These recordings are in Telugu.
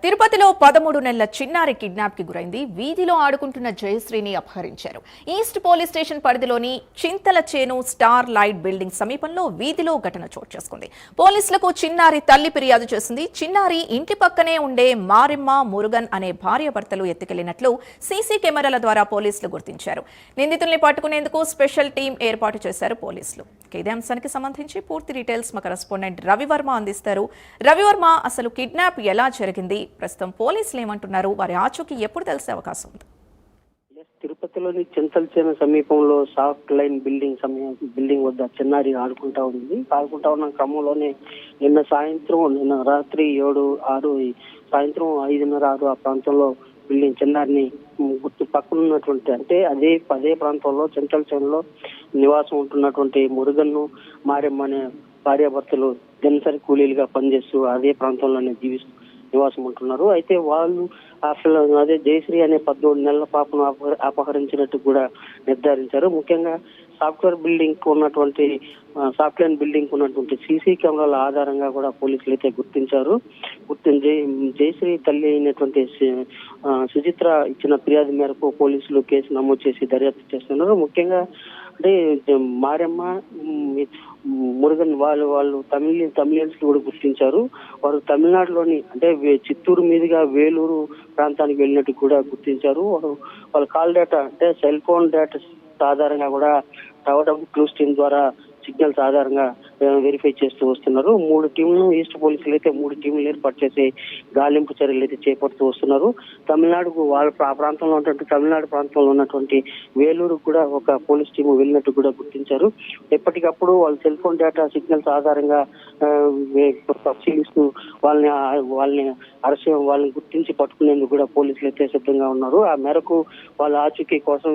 తిరుపతిలో 13 నెలల చిన్నారి కిడ్నాప్ కి గురైంది. వీధిలో ఆడుకుంటున్న జయశ్రీని అపహరించారు. ఈస్ట్ పోలీస్ స్టేషన్ పరిధిలోని చింతల చేను స్టార్ లైట్ బిల్డింగ్ సమీపంలో వీధిలో ఘటన చోటు చేసుకుంది. పోలీసులకు చిన్నారి తల్లి ఫిర్యాదు చేసింది. చిన్నారి ఇంటి పక్కనే ఉండే మారెమ్మ మురుగన్ అనే భార్యాభర్తలు ఎత్తుకెళ్లినట్లు సీసీ కెమెరాల ద్వారా పోలీసులు గుర్తించారు. నిందితుల్ని పట్టుకునేందుకు స్పెషల్ టీం ఏర్పాటు చేశారు పోలీసులు. ఇదే అంశానికి సంబంధించి పూర్తి డీటెయిల్స్ మా కరెస్పాండెంట్ రవివర్మ అందిస్తారు. రవివర్మ, అసలు కిడ్నాప్ ఎలా జరిగింది? ప్రస్తుతం పోలీసులు ఏమంటున్నారు? వారి ఆచూకీ ఎప్పుడు తెలిసే అవకాశం ఉంది? తిరుపతిలోని చింతలచేన సమీపంలో సాఫ్ట్ లైన్ బిల్డింగ్ వద్ద చిన్నారి ఆడుకుంటా ఉన్న క్రమంలోనే నిన్న రాత్రి 7-6 సాయంత్రం 5:30-6 ఆ ప్రాంతంలో బిల్డింగ్ చిన్నారిని పక్కన ఉన్నటువంటి అంటే అదే ప్రాంతంలో చింతలచేనలో నివాసం ఉంటున్నటువంటి మురుగన్ను మారెమ్మ అనే భార్యాభర్తలు దినసరి కూలీలుగా పనిచేస్తూ అదే ప్రాంతంలోనే నివాసం ఉంటున్నారు. అయితే వాళ్ళు అదే జయశ్రీ అనే 14 నెలల పాపను అపహరించినట్టు కూడా నిర్ధారించారు. ముఖ్యంగా సాఫ్ట్ లైన్ బిల్డింగ్ ఉన్నటువంటి సీసీ కెమెరాల ఆధారంగా కూడా పోలీసులు అయితే గుర్తించారు. జయశ్రీ తల్లి అయినటువంటి సుచిత్ర ఇచ్చిన ఫిర్యాదు మేరకు పోలీసులు కేసు నమోదు చేసి దర్యాప్తు చేస్తున్నారు. ముఖ్యంగా అంటే మారెమ్మ మురుగన్ వాళ్ళు తమిళియన్స్ కూడా గుర్తించారు. వారు తమిళనాడులోని అంటే చిత్తూరు మీదుగా వేలూరు ప్రాంతానికి వెళ్ళినట్టు కూడా గుర్తించారు. వాళ్ళ కాల్ డేటా అంటే సెల్ ఫోన్ డేటా ఆధారంగా కూడా టవర్ క్లూస్ టీమ్ ద్వారా సిగ్నల్స్ ఆధారంగా వెరిఫై చేస్తూ వస్తున్నారు. 3 టీంలు ఈస్ట్ పోలీసులు అయితే 3 టీంలు ఏర్పాటు చేసి గాలింపు చర్యలు అయితే చేపడుతూ వస్తున్నారు. తమిళనాడుకు ఆ ప్రాంతంలో ఉన్నటువంటి తమిళనాడు ప్రాంతంలో ఉన్నటువంటి వేలూరు కూడా ఒక పోలీస్ టీం వెళ్ళినట్టు కూడా గుర్తించారు. ఎప్పటికప్పుడు వాళ్ళ సెల్ ఫోన్ డేటా సిగ్నల్స్ ఆధారంగా పరిశీలిస్తూ వాళ్ళని గుర్తించి పట్టుకునేందుకు కూడా పోలీసులు అయితే సిద్ధంగా ఉన్నారు. ఆ మేరకు వాళ్ళ ఆచూకీ కోసం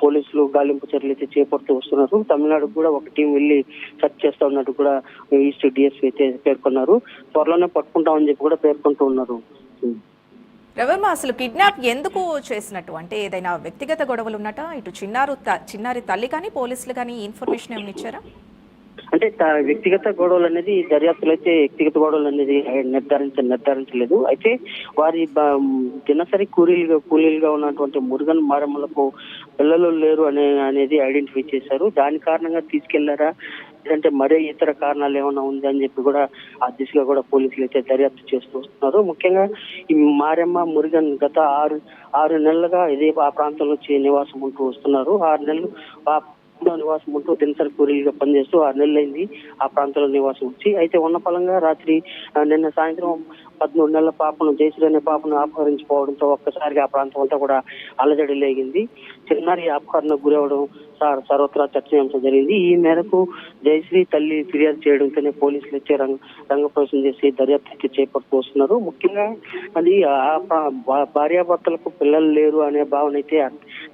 పోలీసులు గాలింపు చర్యలు అయితే చేపడుతూ వస్తున్నారు. తమిళనాడుకు కూడా ఒక టీం వెళ్లి సెర్చ్ చేస్తా ఉన్నట్టు కూడా ఈస్ట్ డిఎస్పీ అయితే పేర్కొన్నారు. త్వరలోనే పట్టుకుంటామని చెప్పి కూడా పేర్కొంటూ ఉన్నారు. రవివర్మ, అసలు కిడ్నాప్ ఎందుకు చేసినట్టు? అంటే ఏదైనా వ్యక్తిగత గొడవలు ఉన్నట్టా? ఇటు చిన్నారి తల్లి కానీ పోలీసులు కానీ ఇన్ఫర్మేషన్ ఏమైనా ఇచ్చారా? అంటే వ్యక్తిగత గొడవలు అనేది దర్యాప్తులు అయితే వ్యక్తిగత గొడవలు అనేది నిర్ధారించలేదు. అయితే వారి దినసరి కూలీలుగా ఉన్నటువంటి మురుగన్ మారమ్మలకు పిల్లలు లేరు అనేది ఐడెంటిఫై చేశారు. దాని కారణంగా తీసుకెళ్లారా లేదంటే మరే ఇతర కారణాలు ఏమైనా ఉంది అని చెప్పి కూడా ఆ దిశగా కూడా పోలీసులు అయితే దర్యాప్తు చేస్తూ వస్తున్నారు. ముఖ్యంగా ఈ మారెమ్మ మురుగన్ గత 6 నెలలుగా ఆ ప్రాంతంలో నివాసం ఉంటూ వస్తున్నారు. 6 నెలలు నివాసం ఉంటూ దినసరి కూలీలుగా పనిచేస్తూ 6 నెలలు అయింది ఆ ప్రాంతంలో నివాసం వచ్చి. అయితే ఉన్న ఫలంగా నిన్న సాయంత్రం 13 నెలల పాపను జయశ్రీ అనే పాపను అపహరించుకోవడంతో ఒక్కసారిగా ఆ ప్రాంతం అంతా కూడా అలజడి లేగింది. చిన్నారి అపహరణకు గురవడం సర్వత్రా చర్చనీయాంశం జరిగింది. ఈ మేరకు జయశ్రీ తల్లి ఫిర్యాదు చేయడంతోనే పోలీసులు వచ్చే రంగప్రవేశం చేసి దర్యాప్తు చేపడుతూ వస్తున్నారు. ముఖ్యంగా అది భార్యాభర్తలకు పిల్లలు లేరు అనే భావన అయితే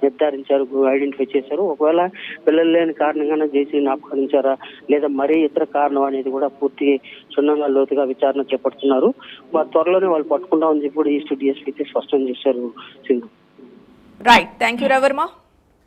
నిర్ధారించారు, ఐడెంటిఫై చేశారు. ఒకవేళ పిల్లలు లేని కారణంగానే జయశ్రీని అపహరించారా లేదా మరే ఇతర కారణం అనేది కూడా పూర్తి క్షుణ్ణంగా లోతుగా విచారణ చేపడుతున్నారు. త్వరలోనే వాళ్ళు పట్టుకుంటామని చెప్పి కూడా ఈస్ట్ డిఎస్పీ అయితే స్పష్టం చేశారు. Right, thank you Ravi Varma.